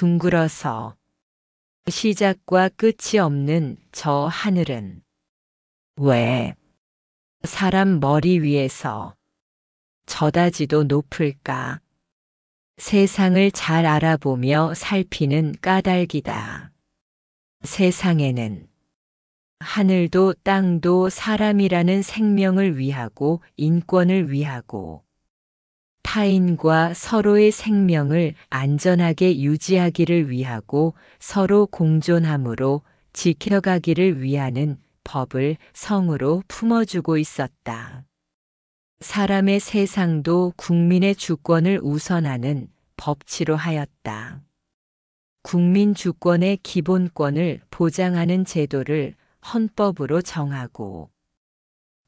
둥글어서 시작과 끝이 없는 저 하늘은 왜 사람 머리 위에서 저다지도 높을까? 세상을 잘 알아보며 살피는 까닭이다. 세상에는 하늘도 땅도 사람이라는 생명을 위하고 인권을 위하고 타인과 서로의 생명을 안전하게 유지하기를 위하고 서로 공존함으로 지켜가기를 위하는 법을 성으로 품어주고 있었다. 사람의 세상도 국민의 주권을 우선하는 법치로 하였다. 국민 주권의 기본권을 보장하는 제도를 헌법으로 정하고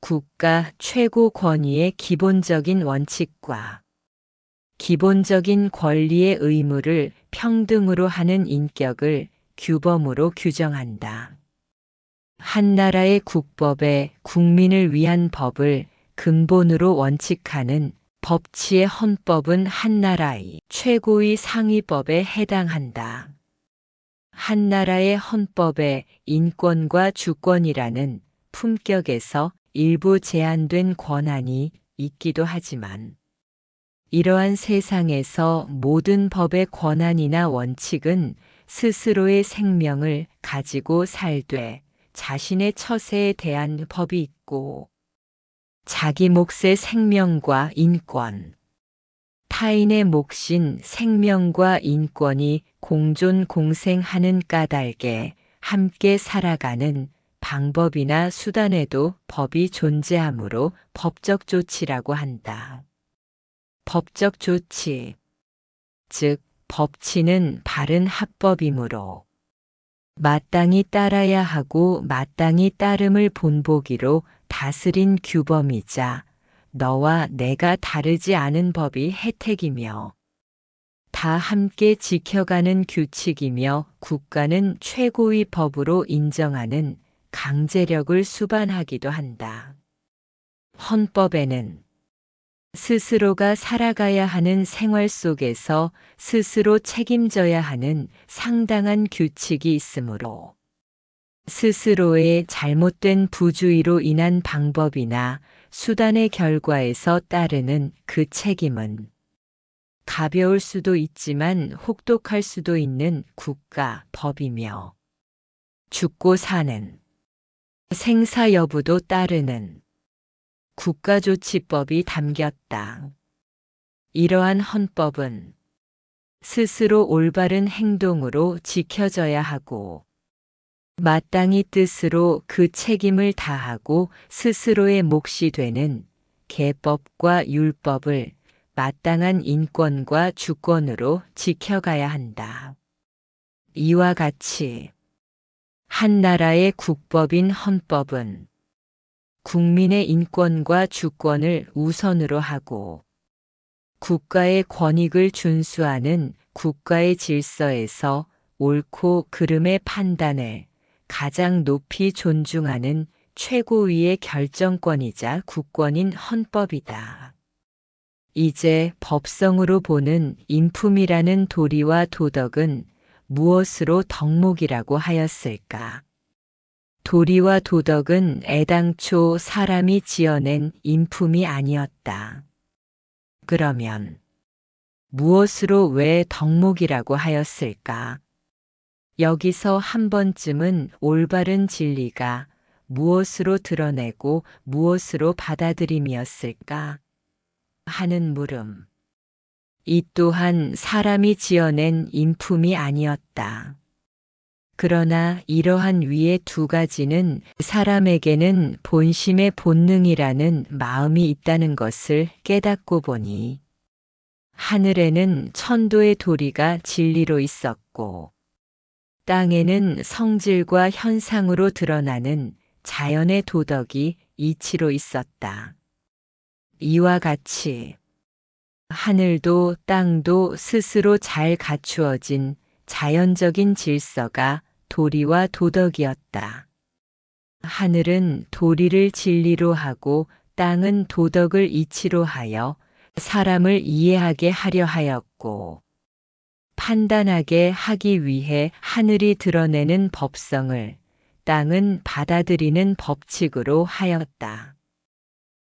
국가 최고 권위의 기본적인 원칙과 기본적인 권리의 의무를 평등으로 하는 인격을 규범으로 규정한다. 한 나라의 국법에 국민을 위한 법을 근본으로 원칙하는 법치의 헌법은 한 나라의 최고의 상위법에 해당한다. 한 나라의 헌법에 인권과 주권이라는 품격에서 일부 제한된 권한이 있기도 하지만 이러한 세상에서 모든 법의 권한이나 원칙은 스스로의 생명을 가지고 살되 자신의 처세에 대한 법이 있고 자기 몫의 생명과 인권, 타인의 몫인 생명과 인권이 공존 공생하는 까닭에 함께 살아가는 방법이나 수단에도 법이 존재하므로 법적 조치라고 한다. 법적 조치, 즉 법치는 바른 합법이므로 마땅히 따라야 하고 마땅히 따름을 본보기로 다스린 규범이자 너와 내가 다르지 않은 법이 혜택이며 다 함께 지켜가는 규칙이며 국가는 최고의 법으로 인정하는 강제력을 수반하기도 한다. 헌법에는 스스로가 살아가야 하는 생활 속에서 스스로 책임져야 하는 상당한 규칙이 있으므로 스스로의 잘못된 부주의로 인한 방법이나 수단의 결과에서 따르는 그 책임은 가벼울 수도 있지만 혹독할 수도 있는 국가 법이며 죽고 사는 생사 여부도 따르는 국가조치법이 담겼다. 이러한 헌법은 스스로 올바른 행동으로 지켜져야 하고 마땅히 뜻으로 그 책임을 다하고 스스로의 몫이 되는 계법과 율법을 마땅한 인권과 주권으로 지켜가야 한다. 이와 같이 한 나라의 국법인 헌법은 국민의 인권과 주권을 우선으로 하고 국가의 권익을 준수하는 국가의 질서에서 옳고 그름의 판단을 가장 높이 존중하는 최고위의 결정권이자 국권인 헌법이다. 이제 법성으로 보는 인품이라는 도리와 도덕은 무엇으로 덕목이라고 하였을까? 도리와 도덕은 애당초 사람이 지어낸 인품이 아니었다. 그러면 무엇으로 왜 덕목이라고 하였을까? 여기서 한 번쯤은 올바른 진리가 무엇으로 드러내고 무엇으로 받아들임이었을까? 하는 물음. 이 또한 사람이 지어낸 인품이 아니었다. 그러나 이러한 위의 두 가지는 사람에게는 본심의 본능이라는 마음이 있다는 것을 깨닫고 보니 하늘에는 천도의 도리가 진리로 있었고 땅에는 성질과 현상으로 드러나는 자연의 도덕이 이치로 있었다. 이와 같이 하늘도 땅도 스스로 잘 갖추어진 자연적인 질서가 도리와 도덕이었다. 하늘은 도리를 진리로 하고 땅은 도덕을 이치로 하여 사람을 이해하게 하려 하였고 판단하게 하기 위해 하늘이 드러내는 법성을 땅은 받아들이는 법칙으로 하였다.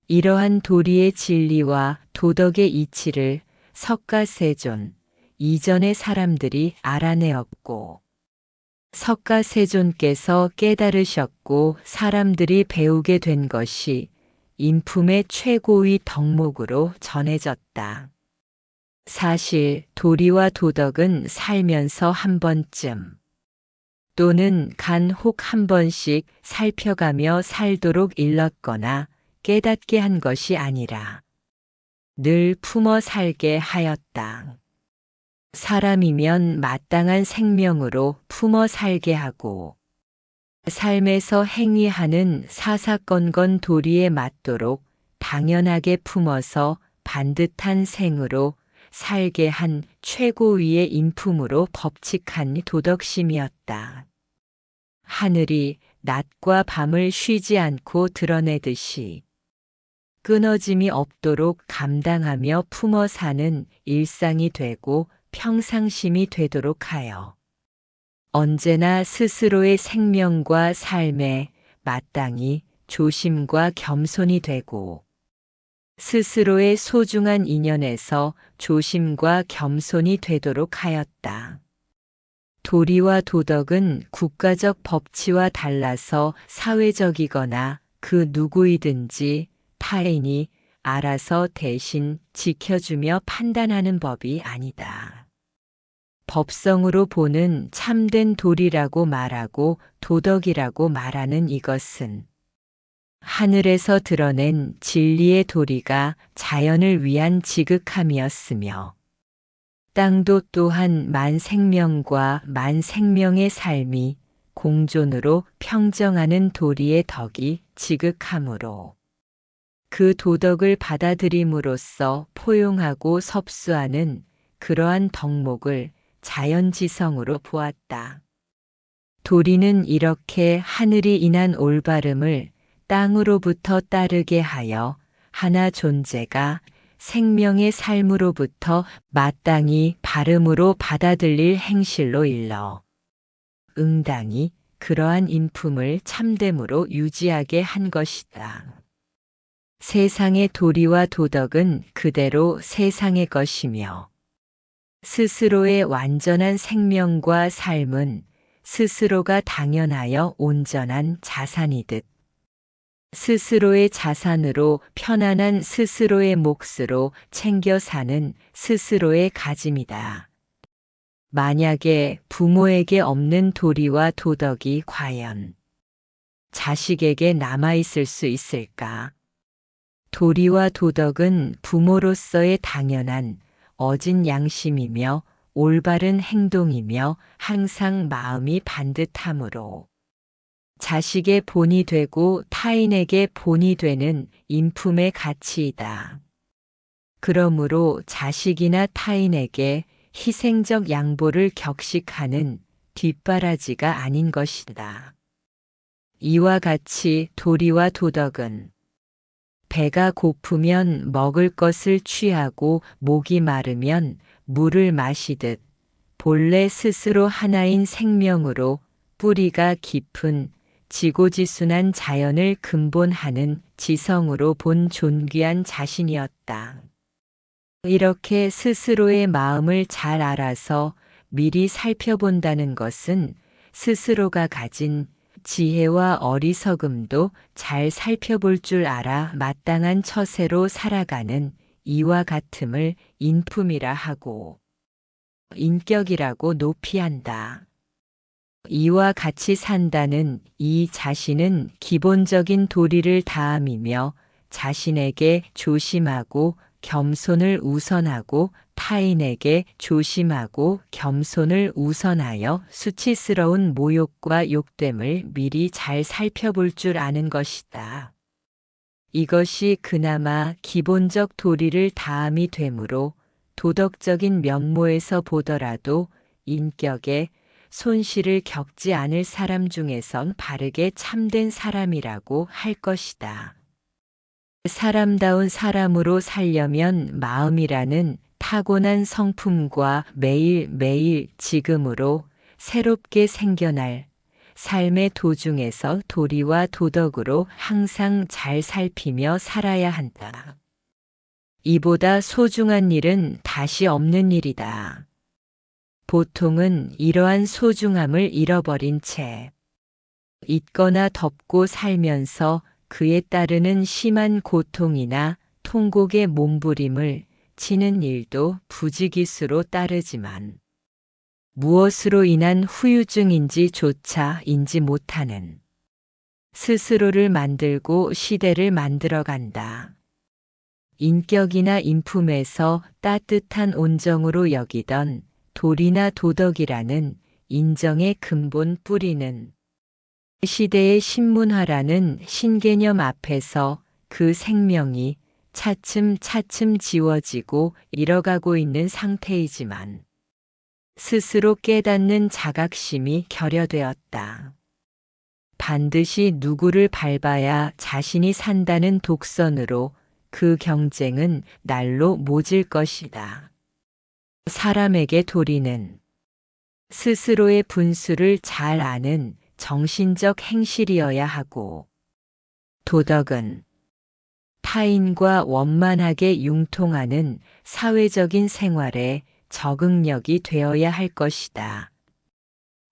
이러한 도리의 진리와 도덕의 이치를 석가세존 이전의 사람들이 알아내었고, 석가세존께서 깨달으셨고 사람들이 배우게 된 것이 인품의 최고의 덕목으로 전해졌다. 사실 도리와 도덕은 살면서 한 번쯤 또는 간 혹 한 번씩 살펴가며 살도록 일렀거나 깨닫게 한 것이 아니라 늘 품어 살게 하였다. 사람이면 마땅한 생명으로 품어 살게 하고 삶에서 행위하는 사사건건 도리에 맞도록 당연하게 품어서 반듯한 생으로 살게 한 최고위의 인품으로 법칙한 도덕심이었다. 하늘이 낮과 밤을 쉬지 않고 드러내듯이 끊어짐이 없도록 감당하며 품어 사는 일상이 되고 평상심이 되도록 하여 언제나 스스로의 생명과 삶에 마땅히 조심과 겸손이 되고 스스로의 소중한 인연에서 조심과 겸손이 되도록 하였다. 도리와 도덕은 국가적 법치와 달라서 사회적이거나 그 누구이든지 타인이 알아서 대신 지켜주며 판단하는 법이 아니다. 법성으로 보는 참된 도리라고 말하고 도덕이라고 말하는 이것은 하늘에서 드러낸 진리의 도리가 자연을 위한 지극함이었으며 땅도 또한 만생명과 만생명의 삶이 공존으로 평정하는 도리의 덕이 지극함으로 그 도덕을 받아들임으로써 포용하고 섭수하는 그러한 덕목을 자연지성으로 보았다. 도리는 이렇게 하늘이 인한 올바름을 땅으로부터 따르게 하여 하나 존재가 생명의 삶으로부터 마땅히 바름으로 받아들일 행실로 일러 응당히 그러한 인품을 참됨으로 유지하게 한 것이다. 세상의 도리와 도덕은 그대로 세상의 것이며 스스로의 완전한 생명과 삶은 스스로가 당연하여 온전한 자산이듯 스스로의 자산으로 편안한 스스로의 몫으로 챙겨 사는 스스로의 가짐이다. 만약에 부모에게 없는 도리와 도덕이 과연 자식에게 남아있을 수 있을까? 도리와 도덕은 부모로서의 당연한 어진 양심이며 올바른 행동이며 항상 마음이 반듯함으로 자식의 본이 되고 타인에게 본이 되는 인품의 가치이다. 그러므로 자식이나 타인에게 희생적 양보를 격식하는 뒷바라지가 아닌 것이다. 이와 같이 도리와 도덕은 배가 고프면 먹을 것을 취하고 목이 마르면 물을 마시듯 본래 스스로 하나인 생명으로 뿌리가 깊은 지고지순한 자연을 근본하는 지성으로 본 존귀한 자신이었다. 이렇게 스스로의 마음을 잘 알아서 미리 살펴본다는 것은 스스로가 가진 지혜와 어리석음도 잘 살펴볼 줄 알아 마땅한 처세로 살아가는 이와 같음을 인품이라 하고 인격이라고 높이 한다. 이와 같이 산다는 이 자신은 기본적인 도리를 다함이며 자신에게 조심하고 겸손을 우선하고 타인에게 조심하고 겸손을 우선하여 수치스러운 모욕과 욕됨을 미리 잘 살펴볼 줄 아는 것이다. 이것이 그나마 기본적 도리를 다함이 되므로 도덕적인 면모에서 보더라도 인격에 손실을 겪지 않을 사람 중에선 바르게 참된 사람이라고 할 것이다. 사람다운 사람으로 살려면 마음이라는 타고난 성품과 매일매일 지금으로 새롭게 생겨날 삶의 도중에서 도리와 도덕으로 항상 잘 살피며 살아야 한다. 이보다 소중한 일은 다시 없는 일이다. 보통은 이러한 소중함을 잃어버린 채 잊거나 덮고 살면서 그에 따르는 심한 고통이나 통곡의 몸부림을 치는 일도 부지기수로 따르지만 무엇으로 인한 후유증인지조차 인지 못하는 스스로를 만들고 시대를 만들어간다. 인격이나 인품에서 따뜻한 온정으로 여기던 도리나 도덕이라는 인정의 근본 뿌리는 시대의 신문화라는 신개념 앞에서 그 생명이 차츰차츰 지워지고 잃어가고 있는 상태이지만 스스로 깨닫는 자각심이 결여되었다. 반드시 누구를 밟아야 자신이 산다는 독선으로 그 경쟁은 날로 모질 것이다. 사람에게 도리는 스스로의 분수를 잘 아는 정신적 행실이어야 하고 도덕은 타인과 원만하게 융통하는 사회적인 생활에 적응력이 되어야 할 것이다.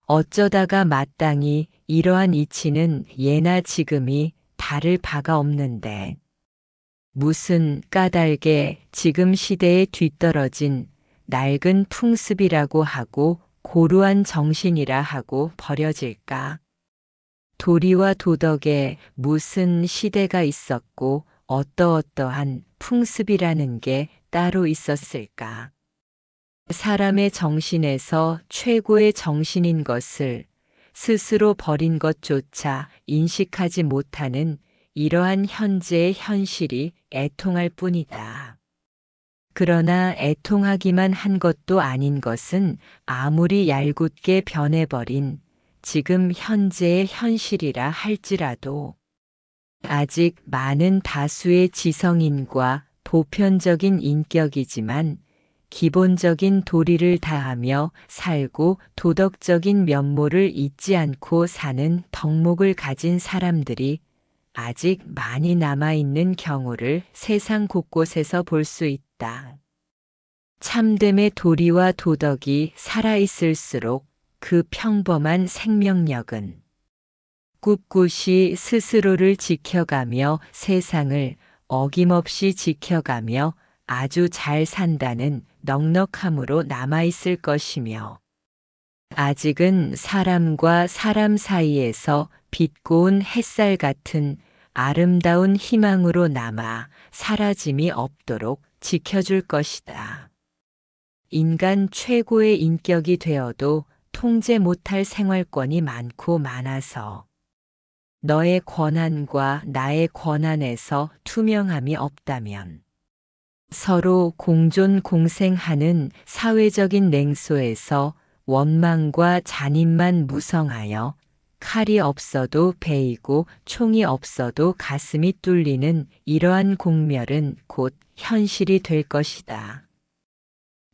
어쩌다가 마땅히 이러한 이치는 예나 지금이 다를 바가 없는데 무슨 까닭에 지금 시대에 뒤떨어진 낡은 풍습이라고 하고 고루한 정신이라 하고 버려질까? 도리와 도덕에 무슨 시대가 있었고 어떠어떠한 풍습이라는 게 따로 있었을까? 사람의 정신에서 최고의 정신인 것을 스스로 버린 것조차 인식하지 못하는 이러한 현재의 현실이 애통할 뿐이다. 그러나 애통하기만 한 것도 아닌 것은 아무리 얄궂게 변해버린 지금 현재의 현실이라 할지라도 아직 많은 다수의 지성인과 보편적인 인격이지만 기본적인 도리를 다하며 살고 도덕적인 면모를 잊지 않고 사는 덕목을 가진 사람들이 아직 많이 남아있는 경우를 세상 곳곳에서 볼 수 있다. 참됨의 도리와 도덕이 살아있을수록 그 평범한 생명력은 꿋꿋이 스스로를 지켜가며 세상을 어김없이 지켜가며 아주 잘 산다는 넉넉함으로 남아있을 것이며 아직은 사람과 사람 사이에서 빛고운 햇살 같은 아름다운 희망으로 남아 사라짐이 없도록 지켜줄 것이다. 인간 최고의 인격이 되어도 통제 못할 생활권이 많고 많아서 너의 권한과 나의 권한에서 투명함이 없다면 서로 공존 공생하는 사회적인 냉소에서 원망과 잔인만 무성하여 칼이 없어도 베이고 총이 없어도 가슴이 뚫리는 이러한 공멸은 곧 현실이 될 것이다.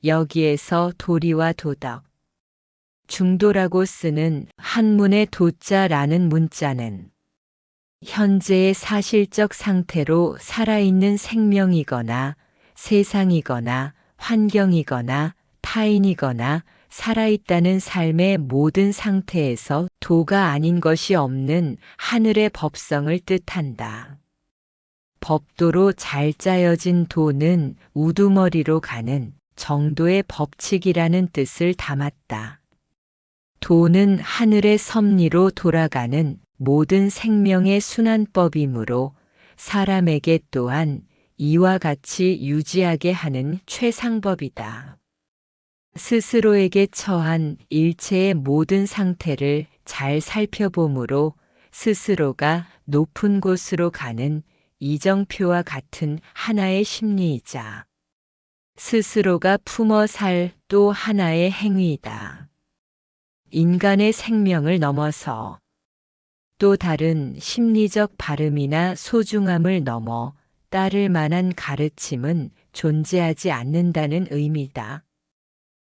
여기에서 도리와 도덕, 중도라고 쓰는 한문의 도자라는 문자는 현재의 사실적 상태로 살아있는 생명이거나 세상이거나 환경이거나 타인이거나 살아있다는 삶의 모든 상태에서 도가 아닌 것이 없는 하늘의 법성을 뜻한다. 법도로 잘 짜여진 도는 우두머리로 가는 정도의 법칙이라는 뜻을 담았다. 도는 하늘의 섭리로 돌아가는 모든 생명의 순환법이므로 사람에게 또한 이와 같이 유지하게 하는 최상법이다. 스스로에게 처한 일체의 모든 상태를 잘 살펴보므로 스스로가 높은 곳으로 가는 이정표와 같은 하나의 심리이자 스스로가 품어 살 또 하나의 행위이다. 인간의 생명을 넘어서 또 다른 심리적 발음이나 소중함을 넘어 따를 만한 가르침은 존재하지 않는다는 의미다.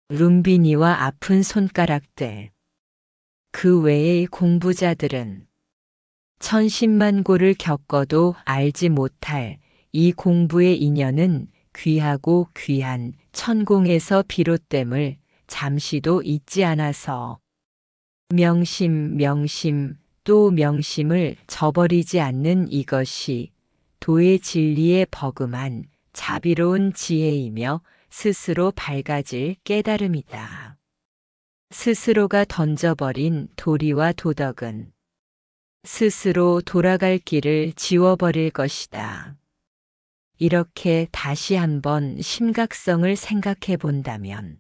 룸비니와 아픈 손가락들. 그 외의 공부자들은 천신만고를 겪어도 알지 못할 이 공부의 인연은 귀하고 귀한 천공에서 비롯됨을 잠시도 잊지 않아서 명심 또 명심을 저버리지 않는 이것이 도의 진리에 버금한 자비로운 지혜이며 스스로 밝아질 깨달음이다. 스스로가 던져버린 도리와 도덕은 스스로 돌아갈 길을 지워버릴 것이다. 이렇게 다시 한번 심각성을 생각해 본다면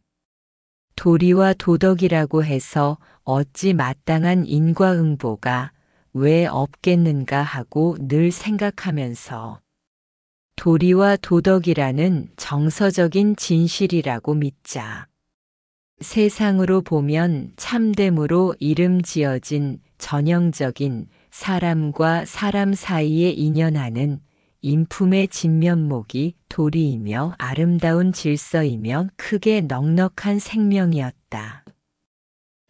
도리와 도덕이라고 해서 어찌 마땅한 인과응보가 왜 없겠는가 하고 늘 생각하면서 도리와 도덕이라는 정서적인 진실이라고 믿자. 세상으로 보면 참됨으로 이름 지어진 전형적인 사람과 사람 사이에 인연하는 인품의 진면목이 도리이며 아름다운 질서이며 크게 넉넉한 생명이었다.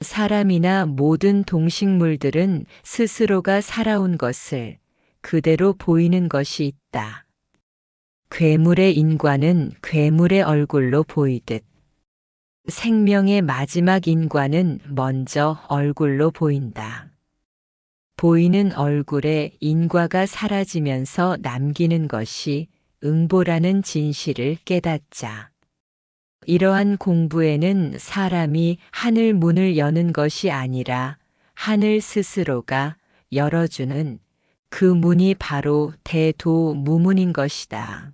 사람이나 모든 동식물들은 스스로가 살아온 것을 그대로 보이는 것이 있다. 괴물의 인과는 괴물의 얼굴로 보이듯 생명의 마지막 인과는 먼저 얼굴로 보인다. 보이는 얼굴에 인과가 사라지면서 남기는 것이 응보라는 진실을 깨닫자. 이러한 공부에는 사람이 하늘 문을 여는 것이 아니라 하늘 스스로가 열어주는 그 문이 바로 대도무문인 것이다.